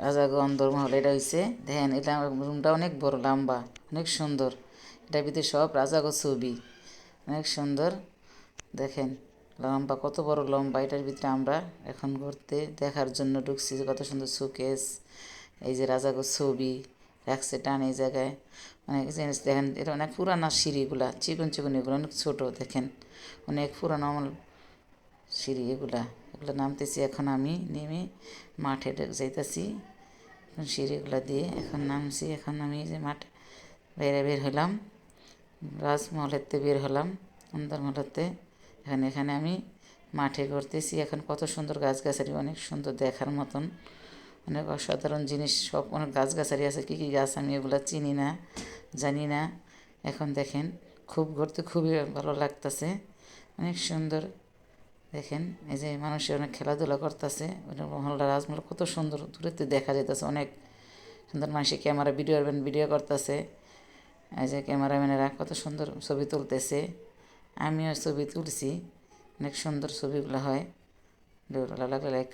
রাজাগন্ধর মহল এটা হইছে। দেখেন এটা রুমটা অনেক বড়, লম্বা, অনেক সুন্দর। এটার ভিতরে সব রাজাগো ছবি, অনেক সুন্দর। দেখেন লম্বা, কত বড় লম্বা। এটার ভিতরে আমরা এখন ঘুরতে দেখার জন্য ঢুকছি। কত সুন্দর শোকেস, এই যে রাজাগো ছবি রাখছে টান এই জায়গায়। অনেক জিনিস দেখেন, এটা অনেক পুরানা সিঁড়িগুলা, চিকন চিকন, এগুলো অনেক ছোটো। দেখেন অনেক পুরানো আমল সিঁড়ি এগুলা। এগুলো নামতেছি এখন আমি, নেমে মাঠে যাইতেছি সিঁড়িগুলা দিয়ে। এখন নামছি, এখন আমি যে মাঠে বের হলাম, রাজমহলেতে বের হলাম, অন্দরমহলেতে। এখানে আমি মাঠে ঘুরতেছি। এখন কত সুন্দর গাছগাছালি, অনেক সুন্দর দেখার মতন, অনেক অসাধারণ জিনিস। সব অনেক গাছগাছালি আছে, কী কী গাছ আমি এগুলো চিনি না, জানি না। এখন দেখেন খুব ঘুরতে খুবই ভালো লাগতেছে, অনেক সুন্দর। দেখেন এই যে মানুষের অনেক খেলাধুলা করতেছে। মহলটা, রাজমহল কত সুন্দর দূরেতে দেখা যেতেছে, অনেক সুন্দর। মানুষে ক্যামেরা ভিডিও করতেছে। এই যে ক্যামেরাম্যানেরা কত সুন্দর ছবি তুলতেছে। আমিও ছবি তুলছি, অনেক সুন্দর ছবিগুলো হয়। ভালো লাগলে লাইক